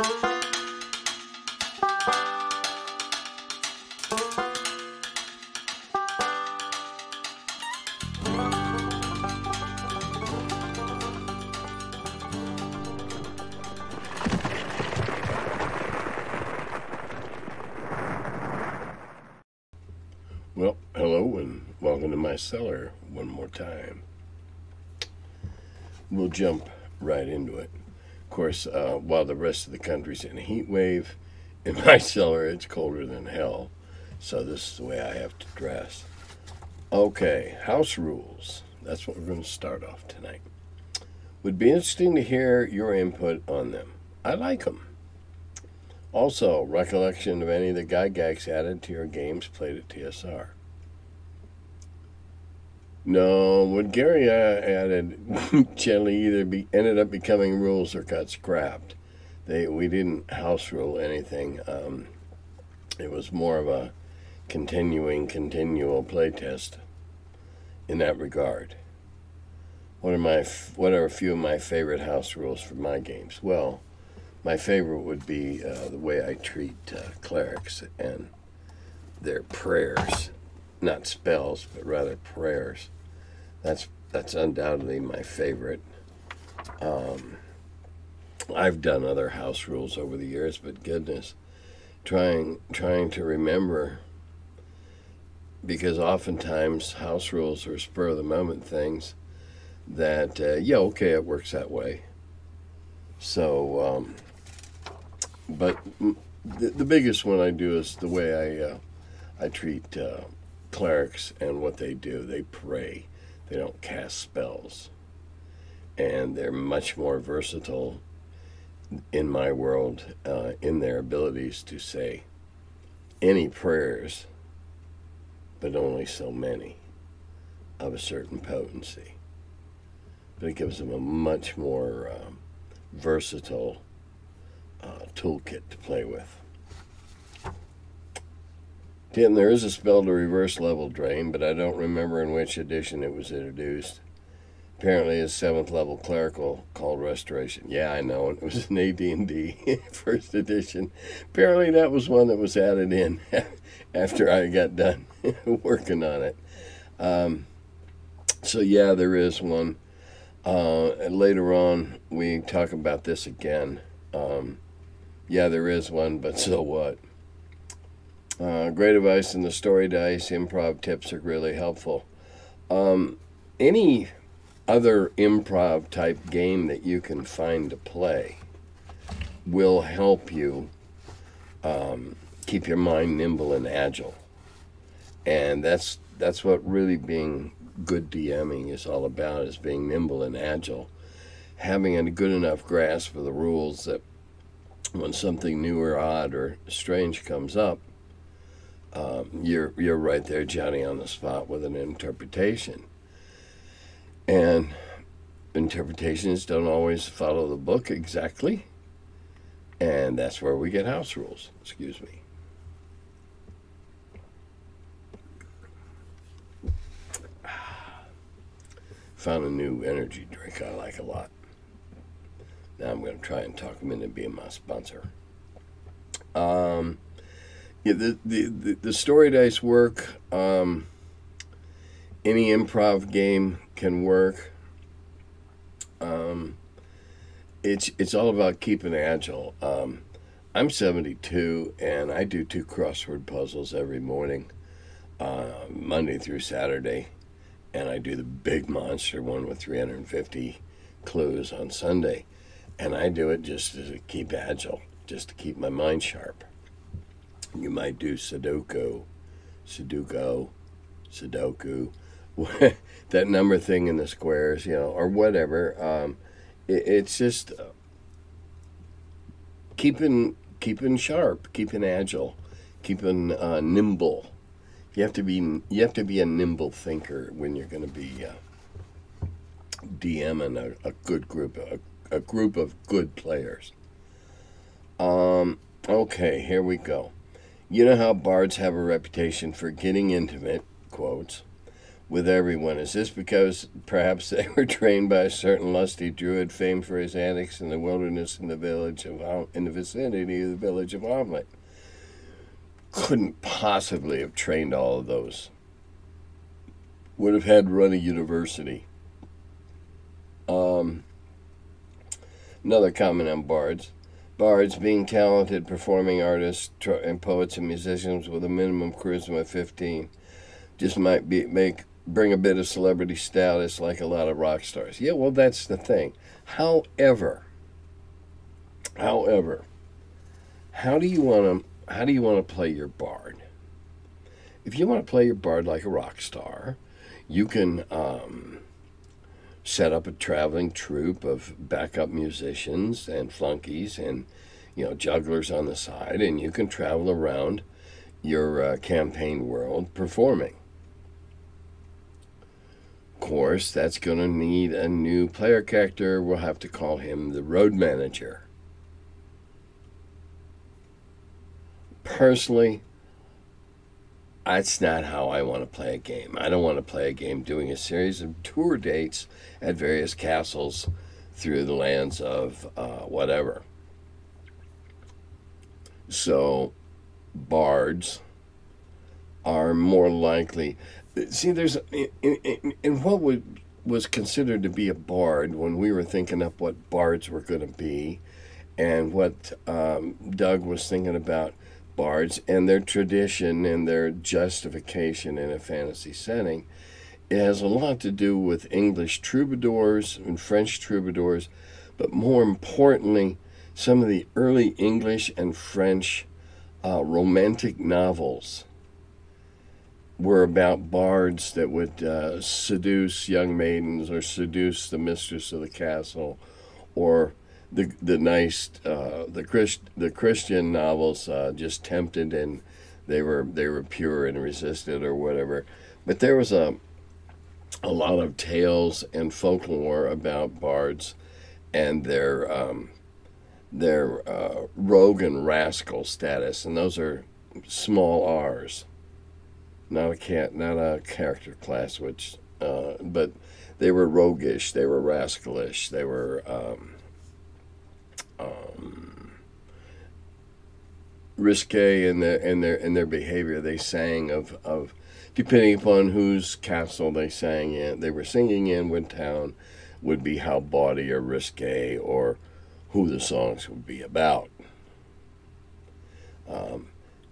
Well, hello and welcome to my cellar one more time. We'll jump right into it. Of course, while the rest of the country's in a heat wave, in my cellar it's colder than hell. So this is the way I have to dress. Okay, house rules. That's what we're going to start off tonight. Would be interesting to hear your input on them. I like them. Also, recollection of any of the gygax added to your games played at TSR. No, what Gary added generally either ended up becoming rules or got scrapped. We didn't house rule anything. It was more of a continual playtest in that regard. What are a few of my favorite house rules for my games? Well, my favorite would be the way I treat clerics and their prayers. Not spells, but rather prayers. That's undoubtedly my favorite. I've done other house rules over the years, but goodness, trying to remember, because oftentimes house rules are spur of the moment things that okay, it works that way. So, but the biggest one I do is the way I treat clerics and what they do. They pray. They don't cast spells. And they're much more versatile in my world in their abilities to say any prayers, but only so many of a certain potency. But it gives them a much more versatile toolkit to play with. 10, there is a spell to reverse level drain, but I don't remember in which edition it was introduced. Apparently a 7th level clerical called Restoration. Yeah, I know, it was in AD&D, first edition. Apparently that was one that was added in after I got done working on it. So yeah, there is one. And later on, we talk about this again. Yeah, there is one, but so what? Great advice in the story dice. Improv tips are really helpful. Any other improv type game that you can find to play will help you keep your mind nimble and agile. And that's what really being good DMing is all about, is being nimble and agile. Having a good enough grasp of the rules that when something new or odd or strange comes up, you're right there, Johnny, on the spot with an interpretation. And interpretations don't always follow the book exactly. And that's where we get house rules. Excuse me. Found a new energy drink I like a lot. Now I'm going to try and talk them into being my sponsor. Yeah, the story dice work. Any improv game can work. It's all about keeping agile. I'm 72 and I do 2 crossword puzzles every morning, Monday through Saturday, and I do the big monster one with 350 clues on Sunday, and I do it just to keep agile, just to keep my mind sharp. You might do Sudoku, that number thing in the squares, or whatever. It's just keeping sharp, keeping agile, keeping nimble. You have to be a nimble thinker when you're going to be DMing a good group, a group of good players. Okay, here we go. You know how bards have a reputation for getting intimate, quotes, with everyone? Is this because perhaps they were trained by a certain lusty druid famed for his antics in the wilderness in the vicinity of the village of Omelette? Couldn't possibly have trained all of those. Would have had to run a university. Another comment on bards. Bards, being talented performing artists and poets and musicians with a minimum charisma of 15, just might bring a bit of celebrity status like a lot of rock stars. Yeah, well, that's the thing. However, how do you want to play your bard? If you want to play your bard like a rock star, you can set up a traveling troupe of backup musicians and flunkies and jugglers on the side, and you can travel around your campaign world performing. Of course, that's going to need a new player character. We'll have to call him the road manager. Personally, that's not how I want to play a game. I don't want to play a game doing a series of tour dates at various castles through the lands of whatever. So, bards are more likely. See, there's in what was considered to be a bard when we were thinking up what bards were going to be, and what Doug was thinking about bards and their tradition and their justification in a fantasy setting. It has a lot to do with English troubadours and French troubadours, but more importantly, some of the early English and French romantic novels were about bards that would seduce young maidens or seduce the mistress of the castle, or the Christian novels just tempted, and they were pure and resisted or whatever. But there was a lot of tales and folklore about bards and their rogue and rascal status, and those are small R's, not a character class, which but they were roguish, they were rascalish, they were risque in their behavior. They sang of depending upon whose castle they sang in, they were singing in, what town would be how bawdy or risque, or who the songs would be about.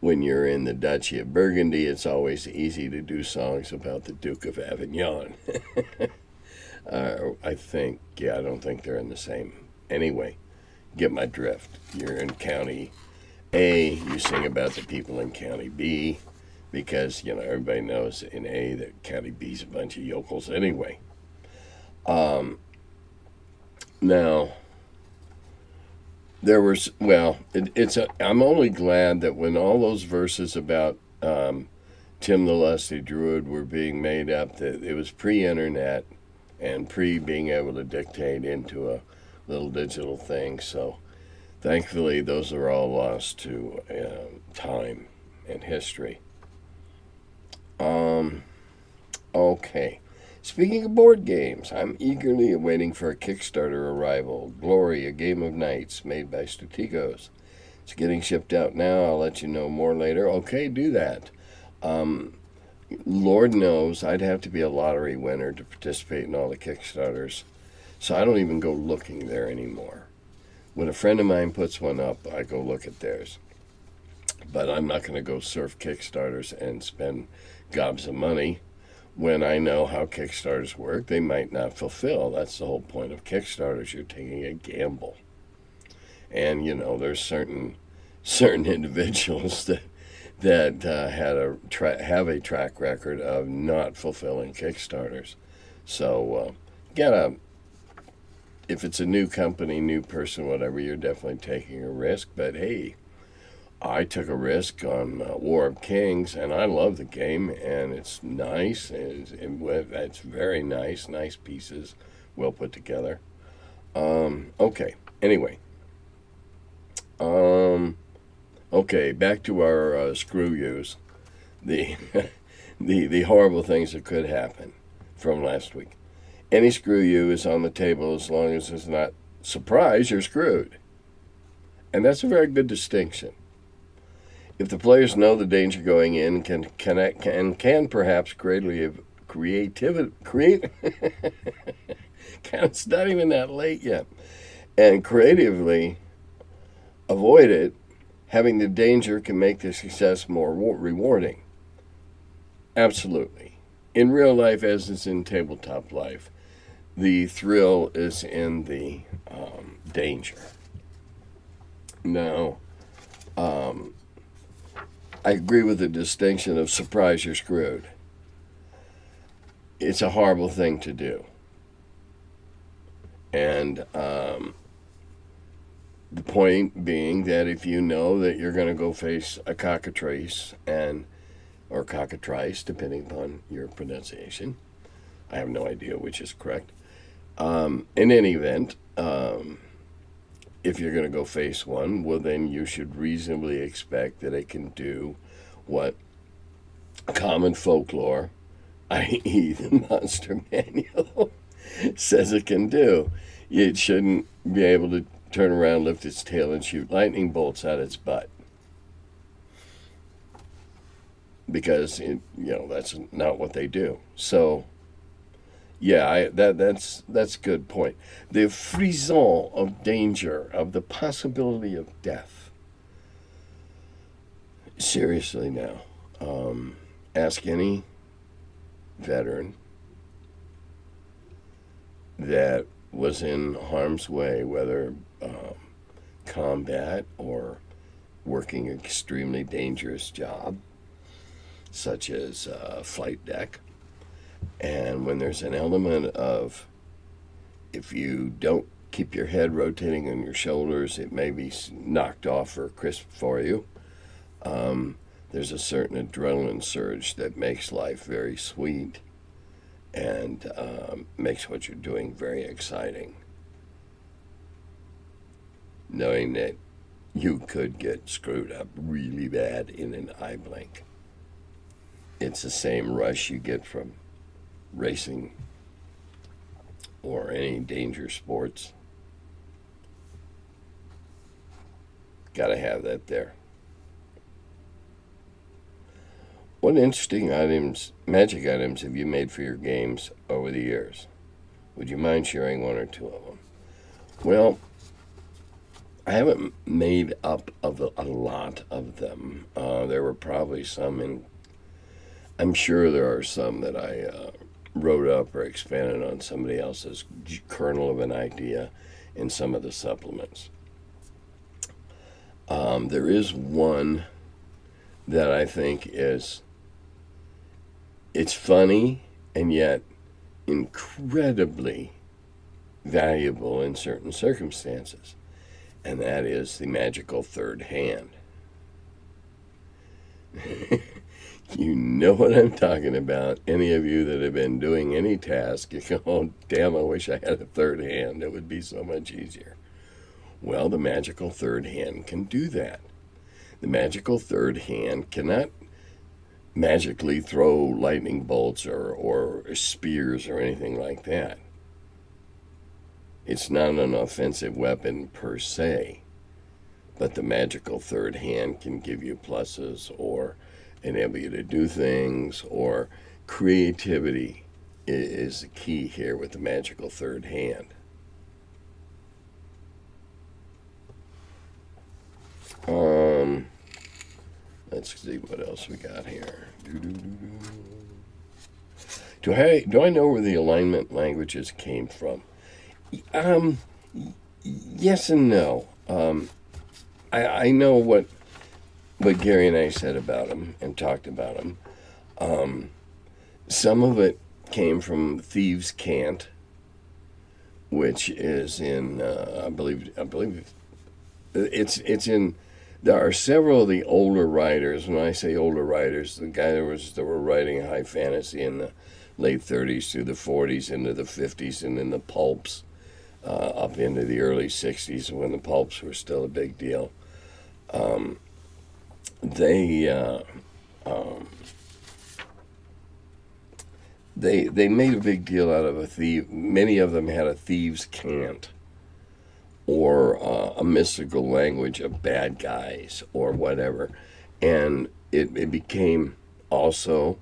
When you're in the Duchy of Burgundy, it's always easy to do songs about the Duke of Avignon. I think, I don't think they're in the same. Anyway, get my drift. You're in County A, you sing about the people in County B, because, everybody knows in A that County B's a bunch of yokels anyway. Now, there was, I'm only glad that when all those verses about Tim the Lusty Druid were being made up, that it was pre-internet and pre-being able to dictate into a little digital thing. So thankfully those are all lost to time and history. Okay. Speaking of board games, I'm eagerly awaiting for a Kickstarter arrival. Glory, a Game of Knights, made by Strategos. It's getting shipped out now. I'll let you know more later. Okay, do that. Lord knows I'd have to be a lottery winner to participate in all the Kickstarters, so I don't even go looking there anymore. When a friend of mine puts one up, I go look at theirs. But I'm not going to go surf Kickstarters and spend gobs of money. When I know how Kickstarters work, they might not fulfill. That's the whole point of Kickstarters. You're taking a gamble. And, there's certain individuals that have a track record of not fulfilling Kickstarters. So, if it's a new company, new person, whatever, you're definitely taking a risk. But, hey, I took a risk on War of Kings, and I love the game, and it's nice. It's very nice pieces, well put together. Okay, anyway. Okay, back to our screw yous. The the horrible things that could happen from last week. Any screw you is on the table as long as it's not surprise, you're screwed. And that's a very good distinction. If the players know the danger going in, can perhaps create. It's not even that late yet, and creatively avoid it. Having the danger can make the success more rewarding. Absolutely, in real life as it's in tabletop life, the thrill is in the danger. Now, I agree with the distinction of surprise, you're screwed. It's a horrible thing to do. And the point being that if you know that you're going to go face a cockatrice or cockatrice, depending upon your pronunciation, I have no idea which is correct. In any event, if you're going to go face one, well, then you should reasonably expect that it can do what common folklore, i.e. the Monster Manual, says it can do. It shouldn't be able to turn around, lift its tail, and shoot lightning bolts at its butt. Because, that's not what they do. So, yeah, that's a good point. The frisson of danger, of the possibility of death. Seriously now, ask any veteran that was in harm's way, whether combat or working an extremely dangerous job, such as flight deck. And when there's an element of, if you don't keep your head rotating on your shoulders, it may be knocked off or crisp for you. There's a certain adrenaline surge that makes life very sweet and makes what you're doing very exciting. Knowing that you could get screwed up really bad in an eye blink. It's the same rush you get from racing or any danger sports. Gotta have that there. What interesting magic items have you made for your games over the years? Would you mind sharing one or two of them? Well, I haven't made up of a lot of them. There were probably some I'm sure there are some that I wrote up or expanded on somebody else's kernel of an idea in some of the supplements. There is one that I think it's funny and yet incredibly valuable in certain circumstances, and that is the magical third hand. You know what I'm talking about. Any of you that have been doing any task, you go, oh, damn, I wish I had a third hand. It would be so much easier. Well, the magical third hand can do that. The magical third hand cannot magically throw lightning bolts or spears or anything like that. It's not an offensive weapon per se, but the magical third hand can give you pluses or enable you to do things, or creativity is the key here with the magical third hand. Let's see what else we got here. Do I know where the alignment languages came from? Yes and no. I know what Gary and I said about them and talked about them. Some of it came from Thieves' Cant, which is in I believe it's in. There are several of the older writers. When I say older writers, the guy that were writing high fantasy in the late 30s through the 40s into the 50s, and then the pulps up into the early 60s when the pulps were still a big deal. They they made a big deal out of a thief. Many of them had a thieves' cant, or a mystical language of bad guys or whatever, and it became also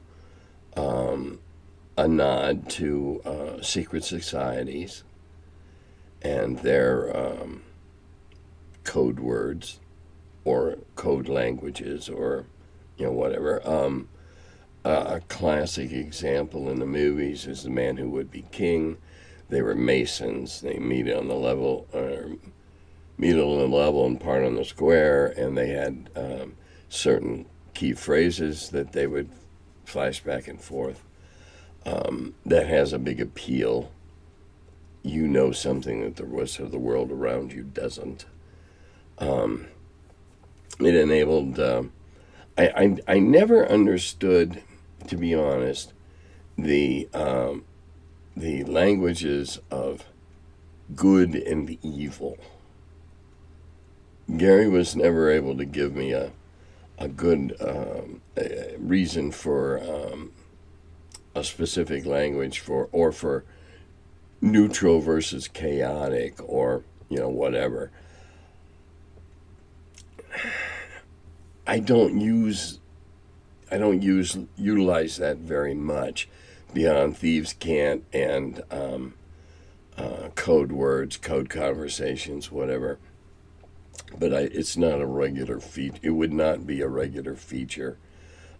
a nod to secret societies and their code words or code languages, or whatever. A classic example in the movies is The Man Who Would Be King. They were Masons. They meet on the level, or meet on the level and part on the square, and they had certain key phrases that they would flash back and forth. That has a big appeal. You know something that the rest of the world around you doesn't. It enabled. I never understood, to be honest, the languages of good and evil. Gary was never able to give me a good reason for a specific language for neutral versus chaotic, or whatever. I don't utilize that very much beyond thieves' cant and code words, code conversations, whatever. But it's not a regular feature. It would not be a regular feature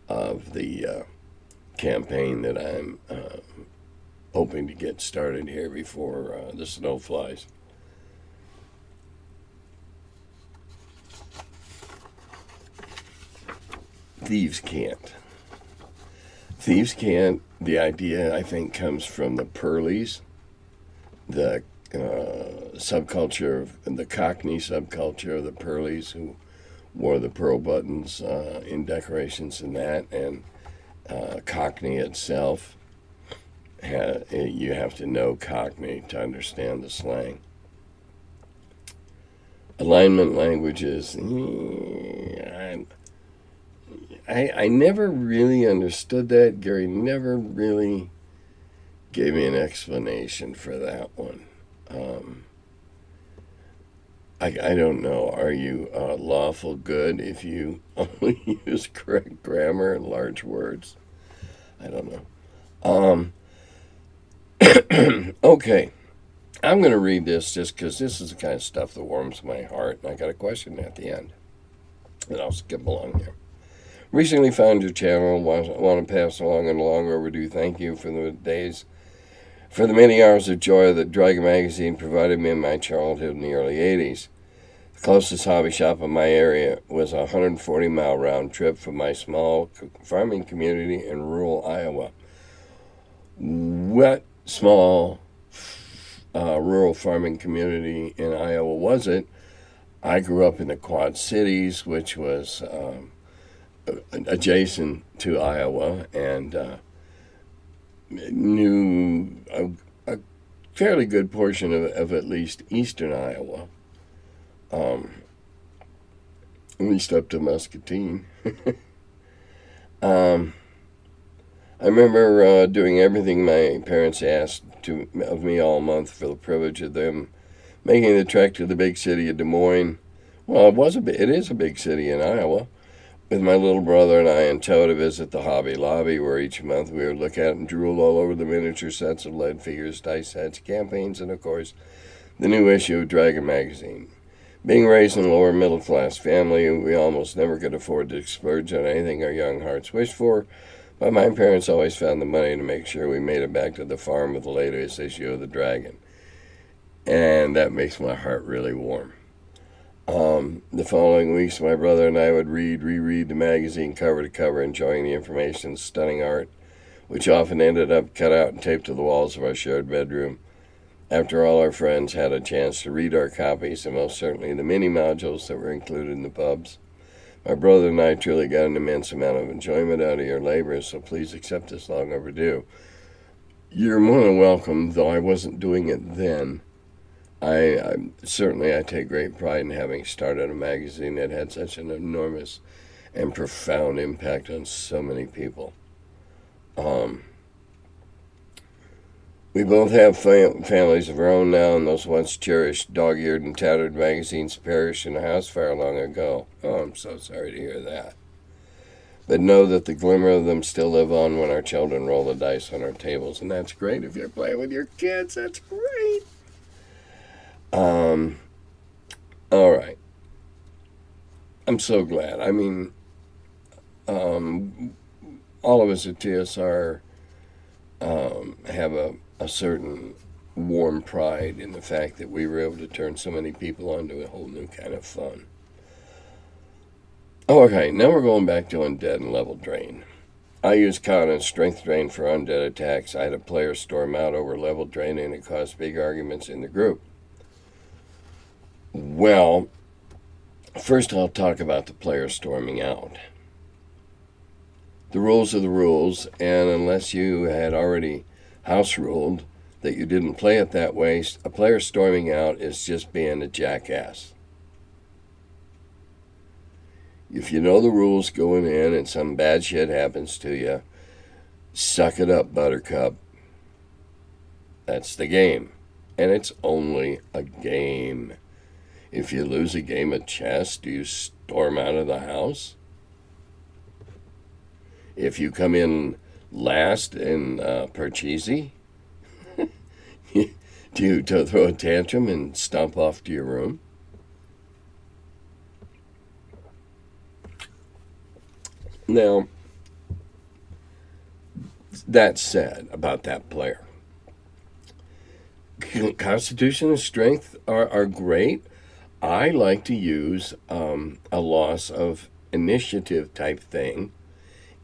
of the campaign that I'm hoping to get started here before the snow flies. Thieves' cant. Thieves' cant, the idea, I think, comes from the Pearlies, the subculture, the Cockney subculture of the Pearlies, who wore the pearl buttons in decorations and that, and Cockney itself. You have to know Cockney to understand the slang. Alignment languages, I never really understood that. Gary never really gave me an explanation for that one. I don't know. Are you lawful good if you only use correct grammar and large words? I don't know. Okay. I'm going to read this just because this is the kind of stuff that warms my heart, and I got a question at the end. And I'll skip along here. Recently found your channel. Want to pass along a long overdue thank you for the many hours of joy that Dragon Magazine provided me in my childhood in the early 80s. The closest hobby shop in my area was a 140-mile round trip from my small farming community in rural Iowa. What small rural farming community in Iowa was it? I grew up in the Quad Cities, which was adjacent to Iowa, and knew a fairly good portion of at least eastern Iowa, at least up to Muscatine. I remember doing everything my parents asked of me all month for the privilege of them making the trek to the big city of Des Moines. Well, it is a big city in Iowa, with my little brother and I in tow to visit the Hobby Lobby, where each month we would look at and drool all over the miniature sets of lead figures, dice sets, campaigns, and, of course, the new issue of Dragon Magazine. Being raised in a lower middle-class family, we almost never could afford to splurge on anything our young hearts wished for, but my parents always found the money to make sure we made it back to the farm with the latest issue of the Dragon. And that makes my heart really warm. The following weeks, my brother and I would reread the magazine cover to cover, enjoying the information and stunning art, which often ended up cut out and taped to the walls of our shared bedroom. After all our friends had a chance to read our copies, and most certainly the mini modules that were included in the pubs, my brother and I truly got an immense amount of enjoyment out of your labor, so please accept this long overdue. You're more than welcome, though I wasn't doing it then. I take great pride in having started a magazine that had such an enormous and profound impact on so many people. We both have families of our own now, and those once cherished, dog-eared, and tattered magazines perished in a house fire long ago. Oh, I'm so sorry to hear that. But know that the glimmer of them still live on when our children roll the dice on our tables, and that's great. If you're playing with your kids, that's great. All right. I'm so glad. I mean, all of us at TSR have a certain warm pride in the fact that we were able to turn so many people onto a whole new kind of fun. Okay, now we're going back to undead and level drain. I use con and strength drain for undead attacks. I had a player storm out over level drain, and it caused big arguments in the group. Well, first I'll talk about the player storming out. The rules are the rules, and unless you had already house ruled that you didn't play it that way, a player storming out is just being a jackass. If you know the rules going in and some bad shit happens to you, suck it up, buttercup. That's the game. And it's only a game. If you lose a game of chess, do you storm out of the house? If you come in last in Parcheesi, do you throw a tantrum and stomp off to your room? Now, that said about that player, Constitution and Strength are great. I like to use a loss of initiative type thing,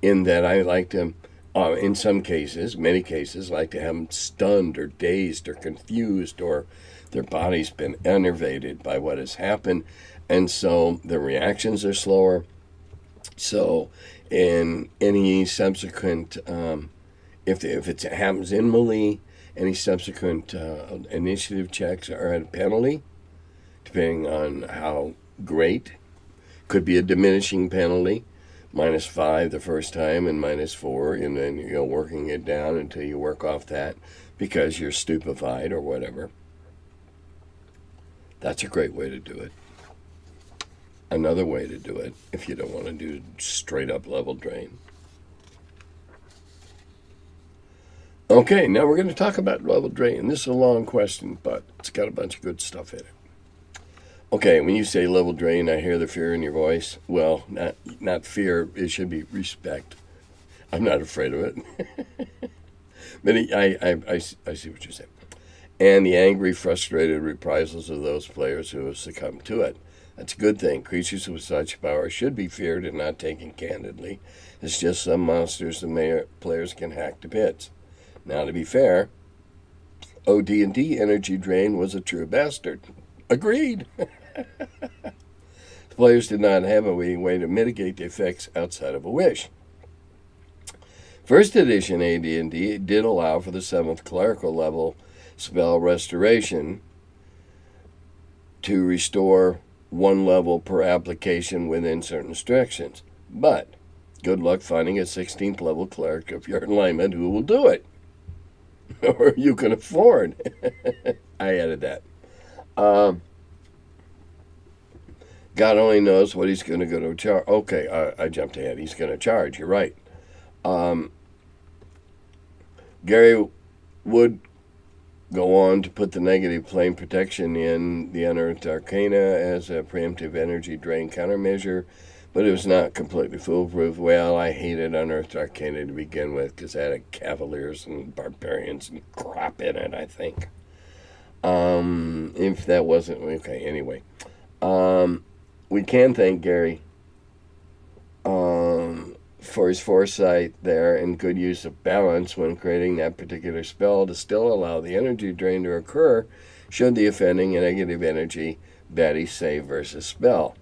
in that I like to, in some cases, many cases, like to have them stunned or dazed or confused, or their body's been enervated by what has happened, and so the reactions are slower. So in any subsequent, if it happens in melee, any subsequent initiative checks are at a penalty, depending on how great. Could be a diminishing penalty, -5 the first time and -4, and then you're working it down until you work off that because you're stupefied or whatever. That's a great way to do it. Another way to do it, if you don't want to do straight up level drain. Okay, now we're going to talk about level drain. This is a long question, but it's got a bunch of good stuff in it. Okay, when you say level drain, I hear the fear in your voice. Well, not fear. It should be respect. I'm not afraid of it. But I see what you're saying. And the angry, frustrated reprisals of those players who have succumbed to it. That's a good thing. Creatures with such power should be feared and not taken candidly. It's just some monsters the players can hack to bits. Now, to be fair, OD&D Energy Drain was a true bastard. Agreed. The players did not have a way to mitigate the effects outside of a wish. First edition AD&D did allow for the 7th clerical level spell restoration to restore 1 level per application within certain restrictions. But good luck finding a 16th level cleric of your alignment who will do it. Or you can afford. I added that. God only knows what he's going to go to charge. Okay, I jumped ahead. He's going to charge. You're right. Gary would go on to put the negative plane protection in the Unearthed Arcana as a preemptive energy drain countermeasure, but it was not completely foolproof. Well, I hated Unearthed Arcana to begin with because it had Cavaliers and Barbarians and crap in it, I think. If that wasn't... Okay, anyway. We can thank Gary for his foresight there and good use of balance when creating that particular spell to still allow the energy drain to occur should the offending and negative energy baddie save versus spell.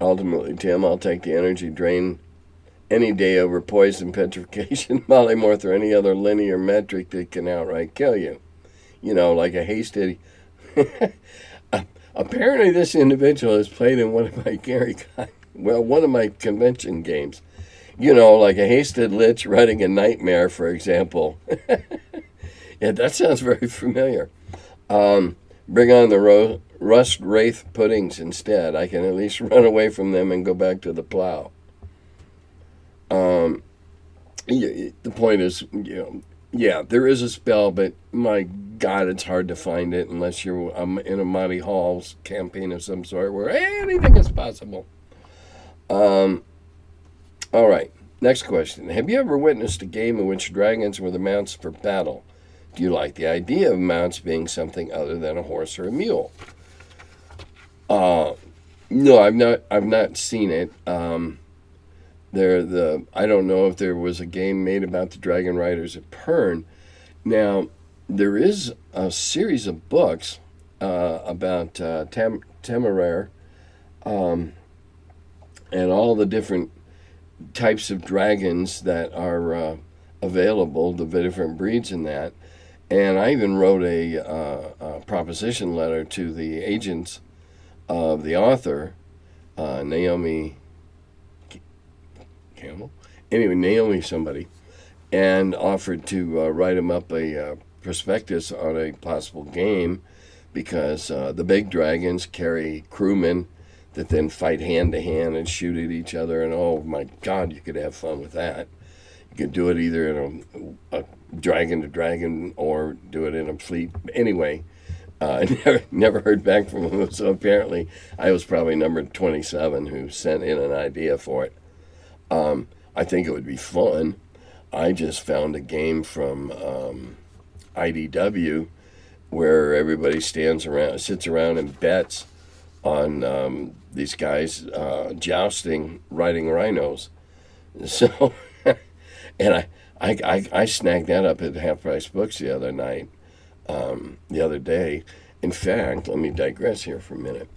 Ultimately, Tim, I'll take the energy drain any day over poison, petrification, polymorph, or any other linear metric that can outright kill you. You know, like a hasted... Apparently this individual has played in one of my convention games. You know, like a hasted lich writing a nightmare, for example. Yeah, that sounds very familiar. Bring on the rust wraith puddings instead. I can at least run away from them and go back to the plow. The point is, yeah, there is a spell, but my God, it's hard to find it unless you're in a Monty Hall's campaign of some sort where anything is possible. All right, next question. Have you ever witnessed a game in which dragons were the mounts for battle? Do you like the idea of mounts being something other than a horse or a mule? No, I've not seen it. I don't know if there was a game made about the dragon riders of Pern. Now, there is a series of books about Temeraire and all the different types of dragons that are available, the different breeds in that. And I even wrote a proposition letter to the agents of the author, Naomi Campbell. Anyway, Naomi somebody, and offered to write him up a prospectus on a possible game because the big dragons carry crewmen that then fight hand to hand and shoot at each other. And oh my God, you could have fun with that. You could do it either in a dragon to dragon or do it in a fleet. Anyway, I never heard back from him, so apparently I was probably number 27 who sent in an idea for it. I think it would be fun. I just found a game from IDW where everybody sits around and bets on these guys jousting, riding rhinos. So, and I snagged that up at Half Price Books the other day. In fact, let me digress here for a minute.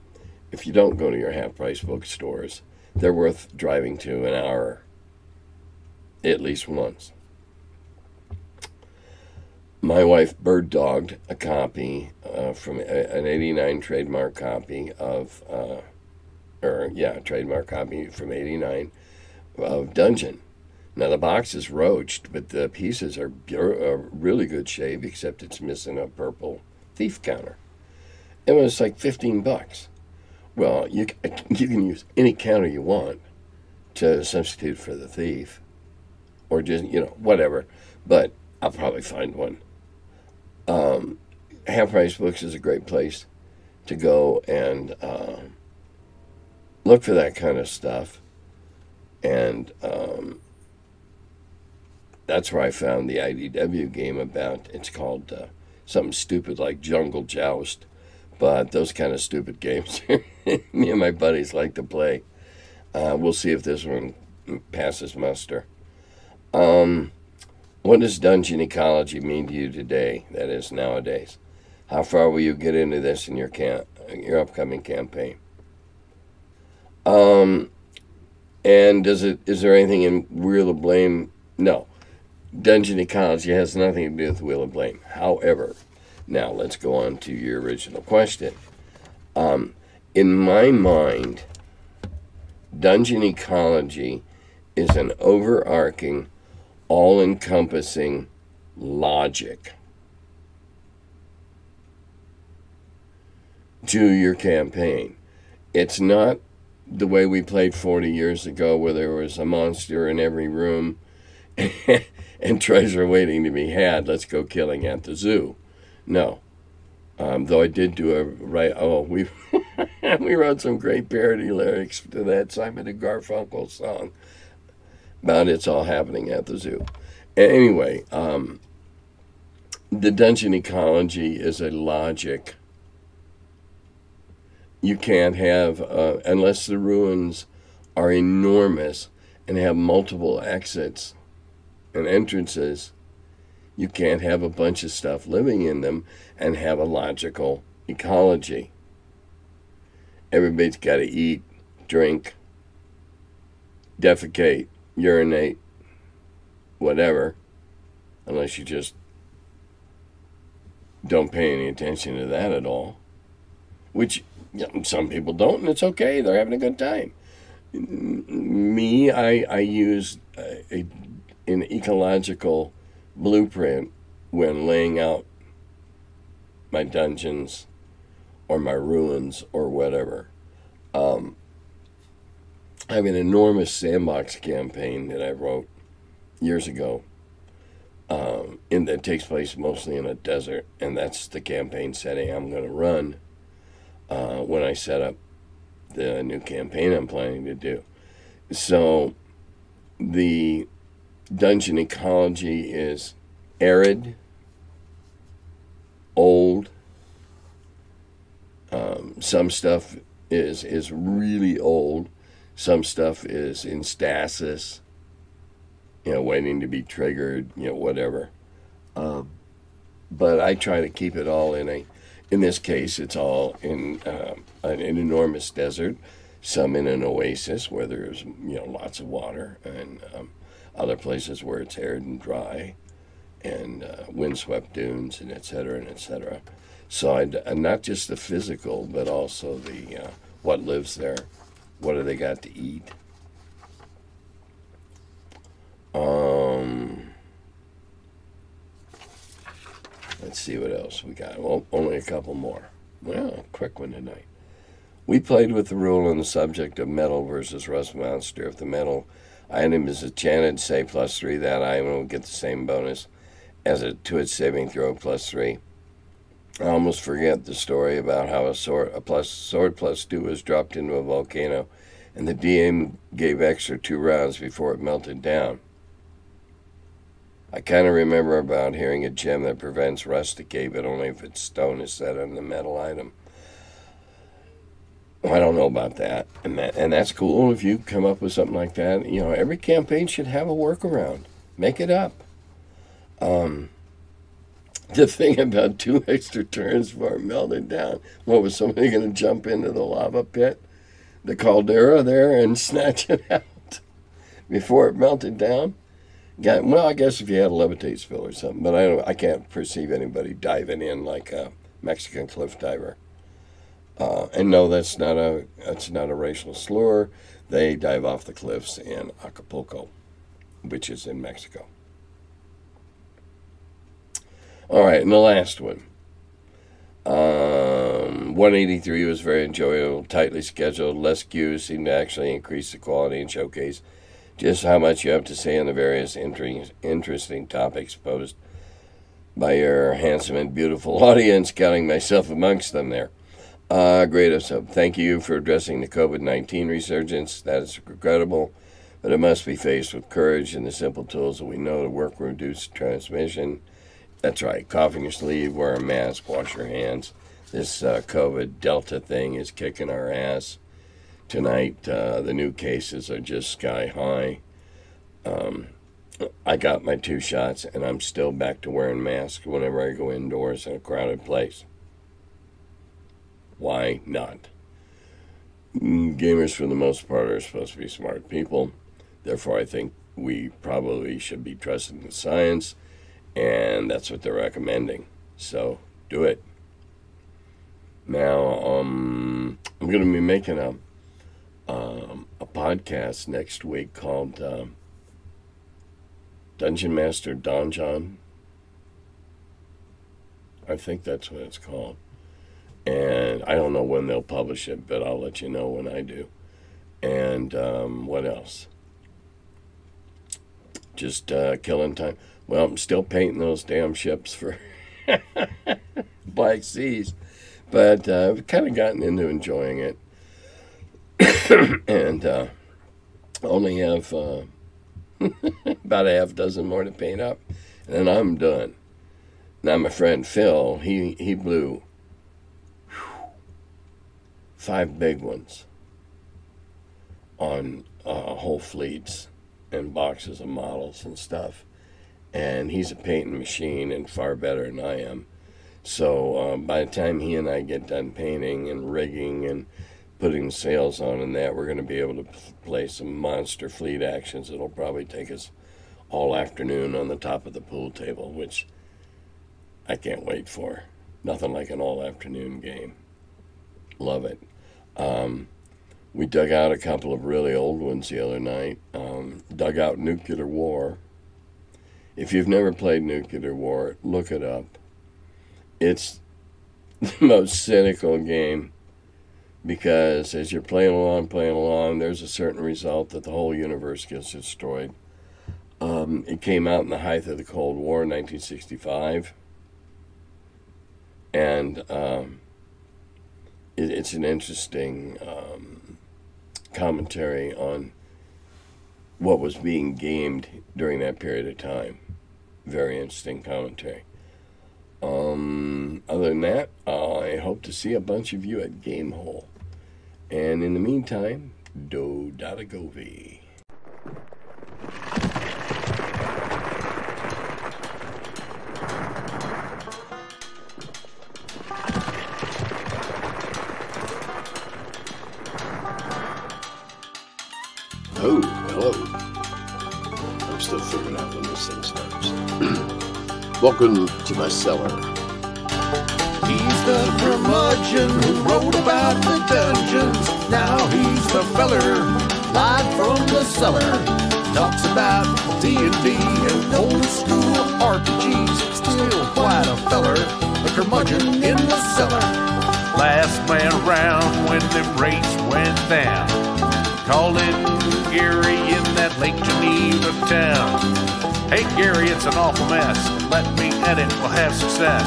If you don't go to your Half Price bookstores, they're worth driving to an hour at least once. My wife bird-dogged a copy from an 89 trademark copy of, trademark copy from 89 of Dungeon. Now, the box is roached, but the pieces are really good shape, except it's missing a purple thief counter. It was like $15. Well, you can use any counter you want to substitute for the thief, or just, whatever. But I'll probably find one. Half Price Books is a great place to go and look for that kind of stuff. And that's where I found the IDW game about. It's called something stupid like Jungle Joust. But those kind of stupid games, me and my buddies like to play. We'll see if this one passes muster. What does dungeon ecology mean to you today? That is, nowadays. How far will you get into this in your upcoming campaign? And is there anything in Wheel of Blame? No. Dungeon ecology has nothing to do with Wheel of Blame. However, now let's go on to your original question. In my mind, dungeon ecology is an overarching, all-encompassing logic to your campaign. It's not the way we played 40 years ago where there was a monster in every room and treasure waiting to be had. Let's go killing at the zoo. No. Though I did do we we wrote some great parody lyrics to that Simon and Garfunkel song about it's all happening at the zoo. Anyway, the dungeon ecology is a logic. You can't have, unless the ruins are enormous and have multiple exits and entrances, you can't have a bunch of stuff living in them and have a logical ecology. Everybody's got to eat, drink, defecate, urinate, whatever, unless you just don't pay any attention to that at all, which some people don't, and it's okay. They're having a good time. I use an ecological blueprint when laying out my dungeons or my ruins or whatever. I have an enormous sandbox campaign that I wrote years ago, that takes place mostly in a desert, and that's the campaign setting I'm going to run when I set up the new campaign I'm planning to do. So the dungeon ecology is arid, old. Some stuff is really old. Some stuff is in stasis, waiting to be triggered, whatever. But I try to keep it all in this case, it's all in an enormous desert, some in an oasis where there's, lots of water, and other places where it's arid and dry, and windswept dunes, and et cetera, and et cetera. So not just the physical, but also the what lives there, what do they got to eat. Let's see what else we got. Well, only a couple more. Well, a quick one tonight. We played with the rule on the subject of metal versus rust monster. If the metal item is enchanted, say +3, that item will get the same bonus as to its saving throw +3. I almost forget the story about how a sword +2 was dropped into a volcano, and the DM gave extra 2 rounds before it melted down. I kind of remember about hearing a gem that prevents rust decay, but only if its stone is set on the metal item. I don't know about that, and that's cool if you come up with something like that. Every campaign should have a workaround. Make it up. The thing about 2 extra turns before it melted down. What, was somebody going to jump into the lava pit, the caldera there, and snatch it out before it melted down? Well, I guess if you had a levitate spell or something, but I can't perceive anybody diving in like a Mexican cliff diver. And no, that's not a racial slur. They dive off the cliffs in Acapulco, which is in Mexico. All right, and the last one. 183 was very enjoyable, tightly scheduled, less cues, seemed to actually increase the quality and showcase just how much you have to say on the various interesting topics posed by your handsome and beautiful audience, counting myself amongst them there. Great episode. Thank you for addressing the COVID-19 resurgence. That is regrettable, but it must be faced with courage and the simple tools that we know to work reduce transmission. That's right. Cough in your sleeve, wear a mask, wash your hands. This COVID Delta thing is kicking our ass. Tonight, the new cases are just sky high. I got my 2 shots, and I'm still back to wearing masks whenever I go indoors in a crowded place. Why not? Gamers, for the most part, are supposed to be smart people. Therefore, I think we probably should be trusting the science, and that's what they're recommending. So, do it. Now, I'm going to be making a podcast next week called Dungeon Master Don John. I think that's what it's called. And I don't know when they'll publish it, but I'll let you know when I do. And what else? Just killing time. Well, I'm still painting those damn ships for Black Seas. But I've kind of gotten into enjoying it. And only have about a half dozen more to paint up. And then I'm done. Now my friend Phil, he blew 5 big ones on whole fleets and boxes of models and stuff. And he's a painting machine and far better than I am. So by the time he and I get done painting and rigging and putting sails on and that, we're going to be able to play some monster fleet actions. It'll probably take us all afternoon on the top of the pool table, which I can't wait for. Nothing like an all-afternoon game. Love it. We dug out a couple of really old ones the other night. Dug out Nuclear War If you've never played Nuclear War, look it up. It's the most cynical game, because as you're playing along, there's a certain result that the whole universe gets destroyed. It came out in the height of the Cold War in 1965, and it's an interesting commentary on what was being gamed during that period of time. Very interesting commentary. Other than that, I hope to see a bunch of you at Gamehole. And in the meantime, do dada govi. Oh, hello. I'm still figuring out when this thing starts. Welcome to my cellar. He's the curmudgeon who wrote about the dungeons. Now he's the feller, live from the cellar. Talks about D&D and old school RPGs. Still quite a feller, the curmudgeon in the cellar. Last man around when them rates went down. Calling Gary in that Lake Geneva town. Hey Gary, it's an awful mess. Let me edit, we'll have success.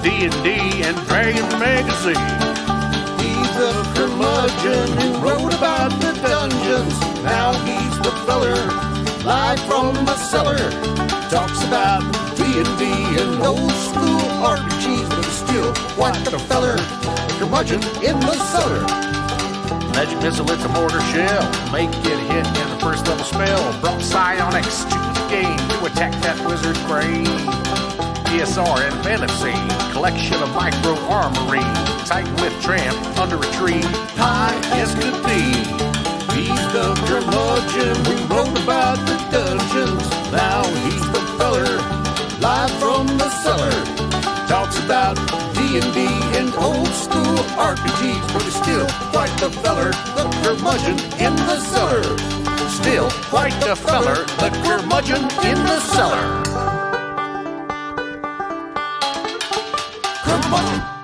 D&D and Dragon Magazine. He's the curmudgeon who wrote about the dungeons. Now he's the feller, live from the cellar. Talks about D&D and old school RPGs, but he's still quite the feller, the curmudgeon in the cellar. Magic missile, it's a mortar shell. Make it hit in the first level spell. Brought psionics to the game to attack that wizard brain. ESR and fantasy, collection of micro armory. Tight with tramp under a tree. High as could be. He's the curmudgeon who wrote about the dungeons. Now he's the feller, live from the cellar. Talks about D&D and old school RPGs, but he's still quite the feller, the curmudgeon in the cellar. Still quite the feller, the curmudgeon in the cellar. Curmudgeon.